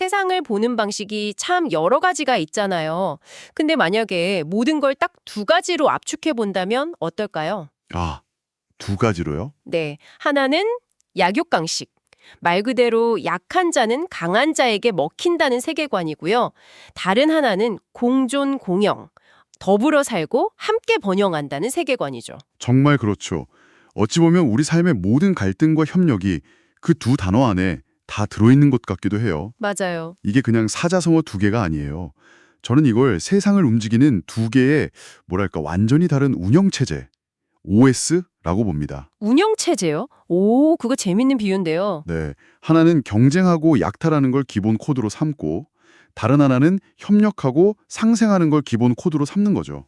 세상을 보는 방식이 참 여러 가지가 있잖아요. 근데 만약에 모든 걸 딱 두 가지로 압축해 본다면 어떨까요? 아, 두 가지로요? 네. 하나는 약육강식. 말 그대로 약한 자는 강한 자에게 먹힌다는 세계관이고요. 다른 하나는 공존 공영. 더불어 살고 함께 번영한다는 세계관이죠. 정말 그렇죠. 어찌 보면 우리 삶의 모든 갈등과 협력이 그 두 단어 안에 다 들어있는 것 같기도 해요. 맞아요. 이게 그냥 사자성어 두 개가 아니에요. 저는 이걸 세상을 움직이는 두 개의 뭐랄까 완전히 다른 운영체제, OS라고 봅니다. 운영체제요? 오, 그거 재밌는 비유인데요. 네, 하나는 경쟁하고 약탈하는 걸 기본 코드로 삼고 다른 하나는 협력하고 상생하는 걸 기본 코드로 삼는 거죠.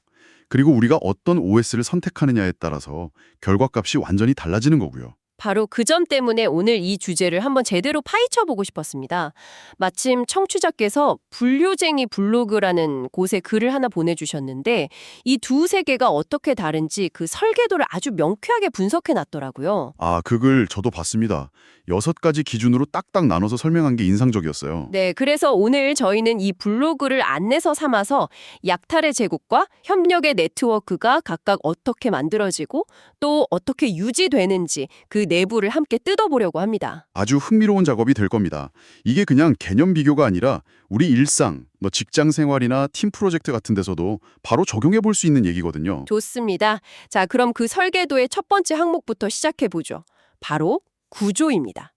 그리고 우리가 어떤 OS를 선택하느냐에 따라서 결과값이 완전히 달라지는 거고요. 바로 그 점 때문에 오늘 이 주제를 한번 제대로 파헤쳐 보고 싶었습니다. 마침 청취자께서 분류쟁이 블로그라는 곳에 글을 하나 보내주셨는데 이 두 세계가 어떻게 다른지 그 설계도를 아주 명쾌하게 분석해 놨더라고요. 아, 그 글 저도 봤습니다. 6가지 기준으로 딱딱 나눠서 설명한 게 인상적이었어요. 네, 그래서 오늘 저희는 이 블로그를 안내서 삼아서 약탈의 제국과 협력의 네트워크가 각각 어떻게 만들어지고 또 어떻게 유지되는지 그 내부를 함께 뜯어보려고 합니다. 아주 흥미로운 작업이 될 겁니다. 이게 그냥 개념 비교가 아니라 우리 일상, 직장 생활이나 팀 프로젝트 같은 데서도 바로 적용해 볼 수 있는 얘기거든요. 좋습니다. 자, 그럼 그 설계도의 첫 번째 항목부터 시작해 보죠. 바로 구조입니다.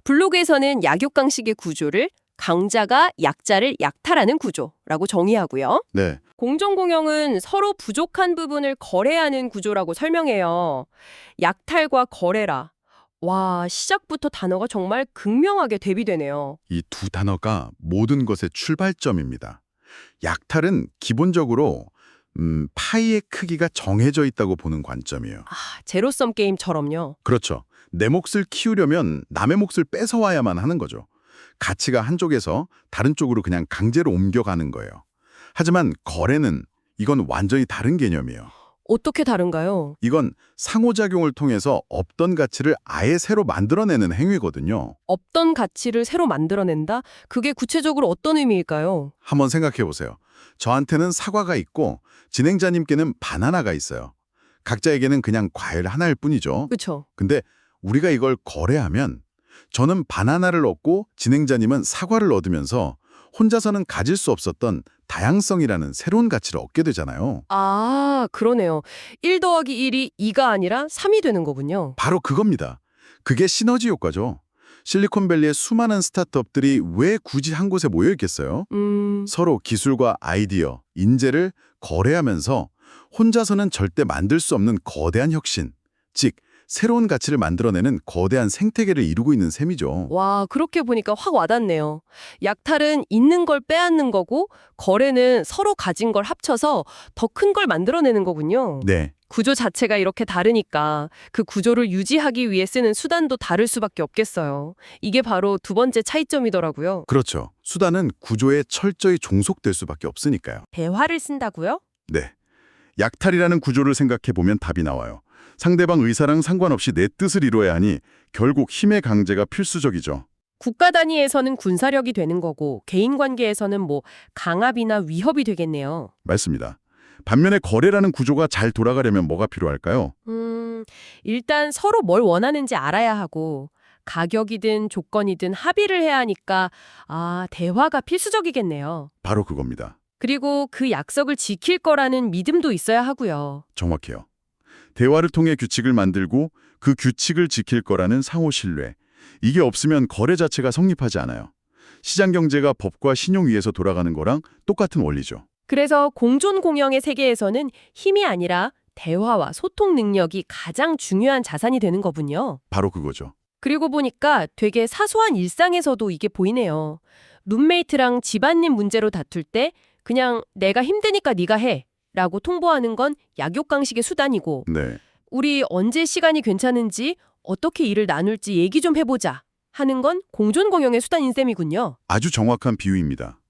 블로그에서는 약육강식의 구조를 강자가 약자를 약탈하는 구조라고 정의하고요. 네, 공정공영은 서로 부족한 부분을 거래하는 구조라고 설명해요. 약탈과 거래라. 와, 시작부터 단어가 정말 극명하게 대비되네요. 이 두 단어가 모든 것의 출발점입니다. 약탈은 기본적으로 파이의 크기가 정해져 있다고 보는 관점이에요. 아, 제로섬 게임처럼요. 그렇죠. 내 몫을 키우려면 남의 몫을 뺏어와야만 하는 거죠. 가치가 한쪽에서 다른 쪽으로 그냥 강제로 옮겨가는 거예요. 하지만 거래는 이건 완전히 다른 개념이에요. 어떻게 다른가요? 이건 상호작용을 통해서 없던 가치를 아예 새로 만들어내는 행위거든요. 없던 가치를 새로 만들어낸다? 그게 구체적으로 어떤 의미일까요? 한번 생각해 보세요. 저한테는 사과가 있고 진행자님께는 바나나가 있어요. 각자에게는 그냥 과일 하나일 뿐이죠. 그렇죠. 근데 우리가 이걸 거래하면 저는 바나나를 얻고 진행자님은 사과를 얻으면서 혼자서는 가질 수 없었던 다양성이라는 새로운 가치를 얻게 되잖아요. 아, 그러네요. 1 더하기 1이 2가 아니라 3이 되는 거군요. 바로 그겁니다. 그게 시너지 효과죠. 실리콘밸리의 수많은 스타트업들이 왜 굳이 한 곳에 모여 있겠어요? 서로 기술과 아이디어, 인재를 거래하면서 혼자서는 절대 만들 수 없는 거대한 혁신, 즉 새로운 가치를 만들어내는 거대한 생태계를 이루고 있는 셈이죠. 와, 그렇게 보니까 확 와닿네요. 약탈은 있는 걸 빼앗는 거고, 거래는 서로 가진 걸 합쳐서 더 큰 걸 만들어내는 거군요. 네, 구조 자체가 이렇게 다르니까 그 구조를 유지하기 위해 쓰는 수단도 다를 수밖에 없겠어요. 이게 바로 두 번째 차이점이더라고요. 그렇죠. 수단은 구조에 철저히 종속될 수밖에 없으니까요. 대화를 쓴다고요? 네, 약탈이라는 구조를 생각해보면 답이 나와요. 상대방 의사랑 상관없이 내 뜻을 이뤄야 하니 결국 힘의 강제가 필수적이죠. 국가 단위에서는 군사력이 되는 거고 개인 관계에서는 뭐 강압이나 위협이 되겠네요. 맞습니다. 반면에 거래라는 구조가 잘 돌아가려면 뭐가 필요할까요? 일단 서로 뭘 원하는지 알아야 하고 가격이든 조건이든 합의를 해야 하니까 대화가 필수적이겠네요. 바로 그겁니다. 그리고 그 약속을 지킬 거라는 믿음도 있어야 하고요. 정확해요. 대화를 통해 규칙을 만들고 그 규칙을 지킬 거라는 상호 신뢰. 이게 없으면 거래 자체가 성립하지 않아요. 시장 경제가 법과 신용 위에서 돌아가는 거랑 똑같은 원리죠. 그래서 공존 공영의 세계에서는 힘이 아니라 대화와 소통 능력이 가장 중요한 자산이 되는 거군요. 바로 그거죠. 그리고 보니까 되게 사소한 일상에서도 이게 보이네요. 룸메이트랑 집안일 문제로 다툴 때 그냥 내가 힘드니까 네가 해 라고 통보하는 건 약육강식의 수단이고 네. 우리 언제 시간이 괜찮은지 어떻게 일을 나눌지 얘기 좀 해보자 하는 건 공존공영의 수단인 셈이군요. 아주 정확한 비유입니다.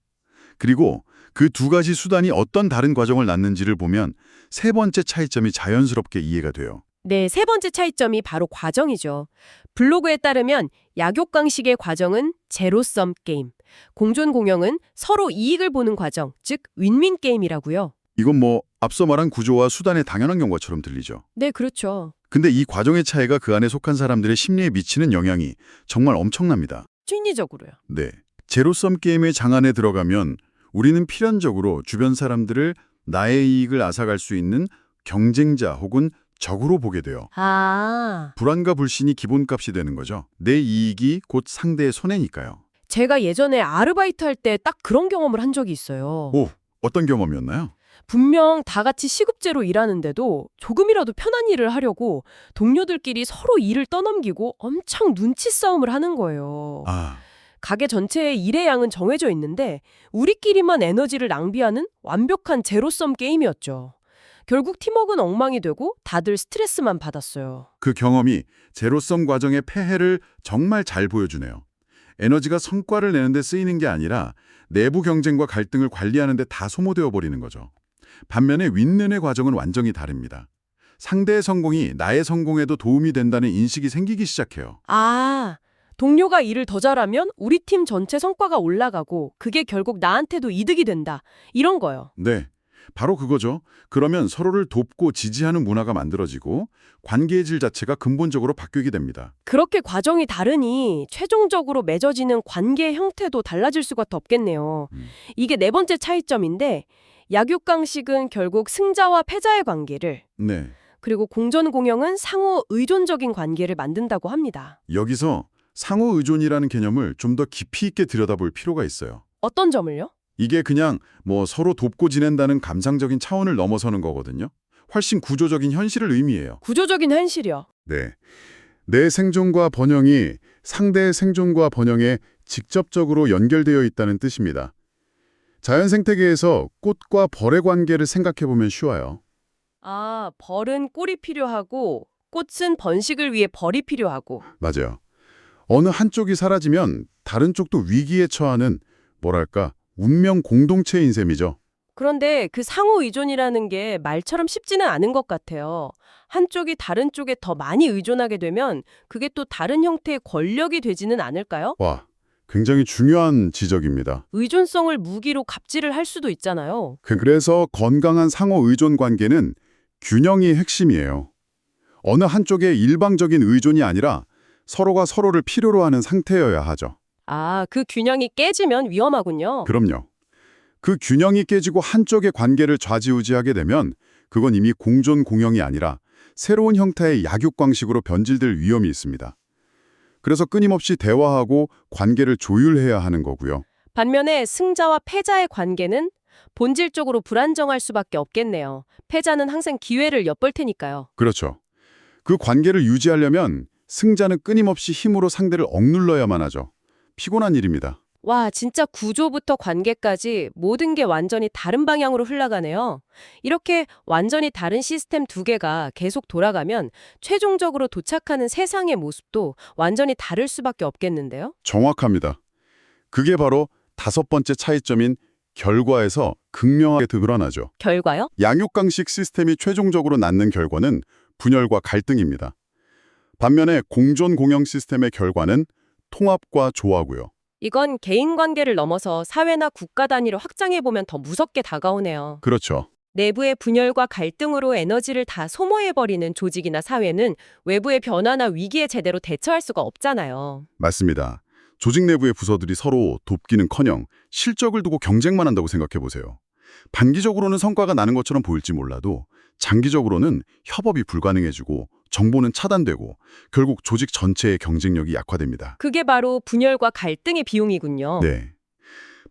그리고 그 두 가지 수단이 어떤 다른 과정을 낳는지를 보면 세 번째 차이점이 자연스럽게 이해가 돼요. 네, 세 번째 차이점이 바로 과정이죠. 블로그에 따르면 약육강식의 과정은 제로섬 게임, 공존 공영은 서로 이익을 보는 과정, 즉 윈윈 게임이라고요. 이건 뭐 앞서 말한 구조와 수단의 당연한 경과처럼 들리죠. 네, 그렇죠. 근데 이 과정의 차이가 그 안에 속한 사람들의 심리에 미치는 영향이 정말 엄청납니다. 심리적으로요. 네. 제로섬 게임의 장안에 들어가면 우리는 필연적으로 주변 사람들을 나의 이익을 앗아갈 수 있는 경쟁자 혹은 적으로 보게 돼요. 아, 불안과 불신이 기본값이 되는 거죠. 내 이익이 곧 상대의 손해니까요. 제가 예전에 아르바이트 할 때 딱 그런 경험을 한 적이 있어요. 오, 어떤 경험이었나요? 분명 다 같이 시급제로 일하는데도 조금이라도 편한 일을 하려고 동료들끼리 서로 일을 떠넘기고 엄청 눈치 싸움을 하는 거예요. 아, 가게 전체의 일의 양은 정해져 있는데 우리끼리만 에너지를 낭비하는 완벽한 제로섬 게임이었죠. 결국 팀워크는 엉망이 되고 다들 스트레스만 받았어요. 그 경험이 제로섬 과정의 폐해를 정말 잘 보여주네요. 에너지가 성과를 내는 데 쓰이는 게 아니라 내부 경쟁과 갈등을 관리하는 데 다 소모되어 버리는 거죠. 반면에 윈윈의 과정은 완전히 다릅니다. 상대의 성공이 나의 성공에도 도움이 된다는 인식이 생기기 시작해요. 아, 동료가 일을 더 잘하면 우리 팀 전체 성과가 올라가고 그게 결국 나한테도 이득이 된다. 이런 거요. 네, 바로 그거죠. 그러면 서로를 돕고 지지하는 문화가 만들어지고 관계의 질 자체가 근본적으로 바뀌게 됩니다. 그렇게 과정이 다르니 최종적으로 맺어지는 관계의 형태도 달라질 수가 없겠네요. 이게 네 번째 차이점인데 약육강식은 결국 승자와 패자의 관계를 네, 그리고 공전공영은 상호 의존적인 관계를 만든다고 합니다. 여기서 상호 의존이라는 개념을 좀 더 깊이 있게 들여다볼 필요가 있어요. 어떤 점을요? 이게 그냥 뭐 서로 돕고 지낸다는 감상적인 차원을 넘어서는 거거든요. 훨씬 구조적인 현실을 의미해요. 구조적인 현실이요. 네. 내 생존과 번영이 상대의 생존과 번영에 직접적으로 연결되어 있다는 뜻입니다. 자연 생태계에서 꽃과 벌의 관계를 생각해보면 쉬워요. 아, 벌은 꿀이 필요하고 꽃은 번식을 위해 벌이 필요하고. 맞아요. 어느 한쪽이 사라지면 다른 쪽도 위기에 처하는 뭐랄까 운명 공동체인 셈이죠. 그런데 그 상호 의존이라는 게 말처럼 쉽지는 않은 것 같아요. 한쪽이 다른 쪽에 더 많이 의존하게 되면 그게 또 다른 형태의 권력이 되지는 않을까요? 와, 굉장히 중요한 지적입니다. 의존성을 무기로 갑질을 할 수도 있잖아요. 그래서 건강한 상호 의존 관계는 균형이 핵심이에요. 어느 한쪽의 일방적인 의존이 아니라 서로가 서로를 필요로 하는 상태여야 하죠. 아, 그 균형이 깨지면 위험하군요. 그럼요. 그 균형이 깨지고 한쪽의 관계를 좌지우지하게 되면 그건 이미 공존 공영이 아니라 새로운 형태의 약육강식으로 변질될 위험이 있습니다. 그래서 끊임없이 대화하고 관계를 조율해야 하는 거고요. 반면에 승자와 패자의 관계는 본질적으로 불안정할 수밖에 없겠네요. 패자는 항상 기회를 엿볼 테니까요. 그렇죠. 그 관계를 유지하려면 승자는 끊임없이 힘으로 상대를 억눌러야만 하죠. 피곤한 일입니다. 와, 진짜 구조부터 관계까지 모든 게 완전히 다른 방향으로 흘러가네요. 이렇게 완전히 다른 시스템 두 개가 계속 돌아가면 최종적으로 도착하는 세상의 모습도 완전히 다를 수밖에 없겠는데요? 정확합니다. 그게 바로 다섯 번째 차이점인 결과에서 극명하게 드러나죠. 결과요? 양육강식 시스템이 최종적으로 낳는 결과는 분열과 갈등입니다. 반면에 공존 공영 시스템의 결과는 통합과 조화고요. 이건 개인 관계를 넘어서 사회나 국가 단위로 확장해보면 더 무섭게 다가오네요. 그렇죠. 내부의 분열과 갈등으로 에너지를 다 소모해버리는 조직이나 사회는 외부의 변화나 위기에 제대로 대처할 수가 없잖아요. 맞습니다. 조직 내부의 부서들이 서로 돕기는커녕 실적을 두고 경쟁만 한다고 생각해 보세요. 단기적으로는 성과가 나는 것처럼 보일지 몰라도 장기적으로는 협업이 불가능해지고 정보는 차단되고 결국 조직 전체의 경쟁력이 약화됩니다. 그게 바로 분열과 갈등의 비용이군요. 네.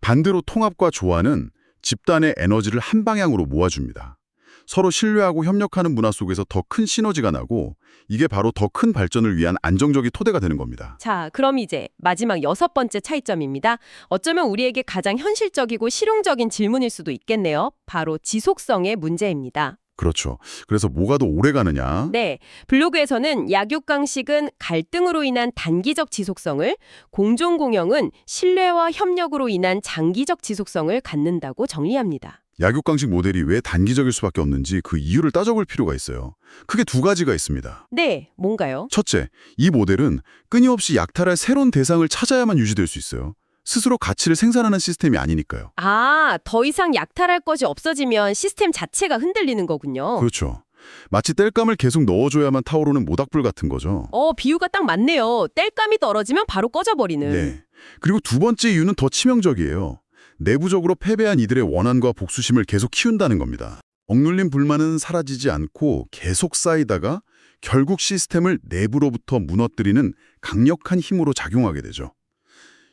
반대로 통합과 조화는 집단의 에너지를 한 방향으로 모아줍니다. 서로 신뢰하고 협력하는 문화 속에서 더 큰 시너지가 나고 이게 바로 더 큰 발전을 위한 안정적인 토대가 되는 겁니다. 자, 그럼 이제 마지막 여섯 번째 차이점입니다. 어쩌면 우리에게 가장 현실적이고 실용적인 질문일 수도 있겠네요. 바로 지속성의 문제입니다. 그렇죠. 그래서 뭐가 더 오래 가느냐? 네, 블로그에서는 약육강식은 갈등으로 인한 단기적 지속성을, 공존공영은 신뢰와 협력으로 인한 장기적 지속성을 갖는다고 정리합니다. 약육강식 모델이 왜 단기적일 수밖에 없는지 그 이유를 따져볼 필요가 있어요. 크게 두 가지가 있습니다. 네, 뭔가요? 첫째, 이 모델은 끊임없이 약탈할 새로운 대상을 찾아야만 유지될 수 있어요. 스스로 가치를 생산하는 시스템이 아니니까요. 아, 더 이상 약탈할 것이 없어지면 시스템 자체가 흔들리는 거군요. 그렇죠. 마치 땔감을 계속 넣어줘야만 타오르는 모닥불 같은 거죠. 비유가 딱 맞네요. 땔감이 떨어지면 바로 꺼져버리는. 네. 그리고 두 번째 이유는 더 치명적이에요. 내부적으로 패배한 이들의 원한과 복수심을 계속 키운다는 겁니다. 억눌린 불만은 사라지지 않고 계속 쌓이다가 결국 시스템을 내부로부터 무너뜨리는 강력한 힘으로 작용하게 되죠.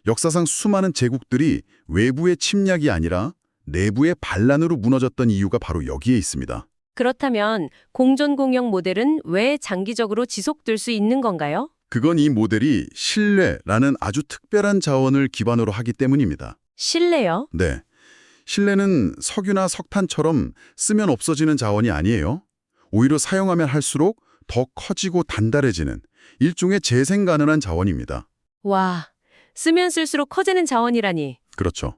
역사상 수많은 제국들이 외부의 침략이 아니라 내부의 반란으로 무너졌던 이유가 바로 여기에 있습니다. 그렇다면 공존공영 모델은 왜 장기적으로 지속될 수 있는 건가요? 그건 이 모델이 신뢰라는 아주 특별한 자원을 기반으로 하기 때문입니다. 신뢰요? 네. 신뢰는 석유나 석탄처럼 쓰면 없어지는 자원이 아니에요. 오히려 사용하면 할수록 더 커지고 단단해지는 일종의 재생 가능한 자원입니다. 와, 쓰면 쓸수록 커지는 자원이라니. 그렇죠.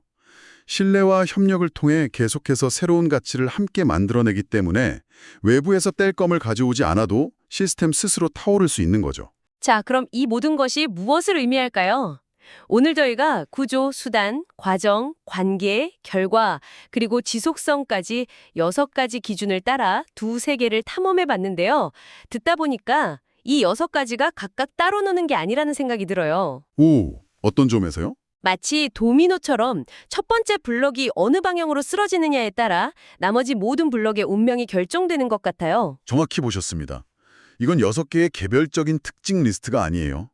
신뢰와 협력을 통해 계속해서 새로운 가치를 함께 만들어내기 때문에 외부에서 땔감을 가져오지 않아도 시스템 스스로 타오를 수 있는 거죠. 자, 그럼 이 모든 것이 무엇을 의미할까요? 오늘 저희가 구조, 수단, 과정, 관계, 결과, 그리고 지속성까지 6가지 기준을 따라 두 세계를 탐험해 봤는데요. 듣다 보니까 이 6가지가 각각 따로 노는 게 아니라는 생각이 들어요. 오, 어떤 점에서요? 마치 도미노처럼 첫 번째 블럭이 어느 방향으로 쓰러지느냐에 따라 나머지 모든 블럭의 운명이 결정되는 것 같아요. 정확히 보셨습니다. 이건 6개의 개별적인 특징 리스트가 아니에요.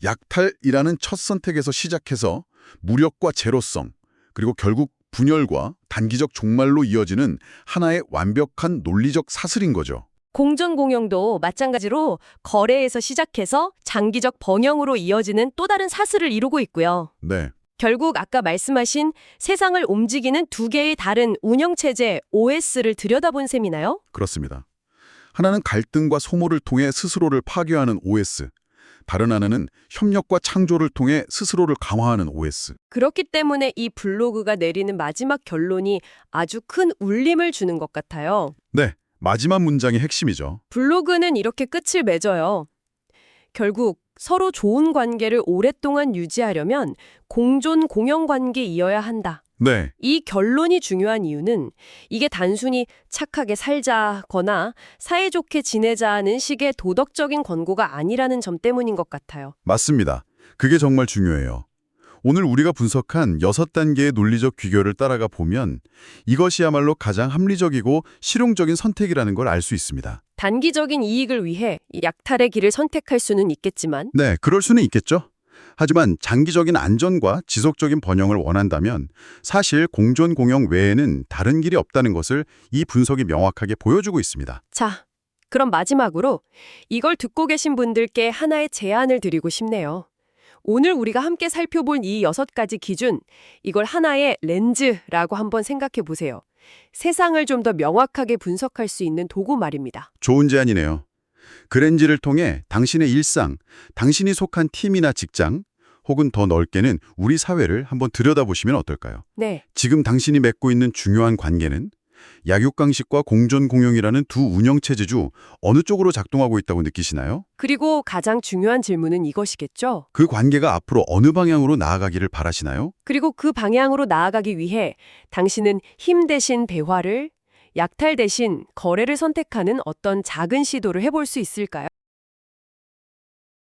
약탈이라는 첫 선택에서 시작해서 무력과 제로성, 그리고 결국 분열과 단기적 종말로 이어지는 하나의 완벽한 논리적 사슬인 거죠. 공존공영도 마찬가지로 거래에서 시작해서 장기적 번영으로 이어지는 또 다른 사슬을 이루고 있고요. 네, 결국 아까 말씀하신 세상을 움직이는 두 개의 다른 운영체제 OS를 들여다본 셈이나요? 그렇습니다. 하나는 갈등과 소모를 통해 스스로를 파괴하는 OS, 다른 하나는 협력과 창조를 통해 스스로를 강화하는 OS. 그렇기 때문에 이 블로그가 내리는 마지막 결론이 아주 큰 울림을 주는 것 같아요. 네, 마지막 문장이 핵심이죠. 블로그는 이렇게 끝을 맺어요. 결국 서로 좋은 관계를 오랫동안 유지하려면 공존 공영 관계이어야 한다. 네, 이 결론이 중요한 이유는 이게 단순히 착하게 살자거나 사이좋게 지내자는 식의 도덕적인 권고가 아니라는 점 때문인 것 같아요. 맞습니다. 그게 정말 중요해요. 오늘 우리가 분석한 6단계의 논리적 귀결을 따라가 보면 이것이야말로 가장 합리적이고 실용적인 선택이라는 걸 알 수 있습니다. 단기적인 이익을 위해 약탈의 길을 선택할 수는 있겠지만 네, 그럴 수는 있겠죠. 하지만 장기적인 안전과 지속적인 번영을 원한다면 사실 공존 공영 외에는 다른 길이 없다는 것을 이 분석이 명확하게 보여주고 있습니다. 자, 그럼 마지막으로 이걸 듣고 계신 분들께 하나의 제안을 드리고 싶네요. 오늘 우리가 함께 살펴본 이 6가지 기준, 이걸 하나의 렌즈라고 한번 생각해 보세요. 세상을 좀 더 명확하게 분석할 수 있는 도구 말입니다. 좋은 제안이네요. 그 렌즈를 통해 당신의 일상, 당신이 속한 팀이나 직장, 혹은 더 넓게는 우리 사회를 한번 들여다보시면 어떨까요? 네. 지금 당신이 맺고 있는 중요한 관계는 약육강식과 공존공영이라는 두 운영체제 중 어느 쪽으로 작동하고 있다고 느끼시나요? 그리고 가장 중요한 질문은 이것이겠죠. 그 관계가 앞으로 어느 방향으로 나아가기를 바라시나요? 그리고 그 방향으로 나아가기 위해 당신은 힘 대신 대화를, 약탈 대신 거래를 선택하는 어떤 작은 시도를 해볼 수 있을까요?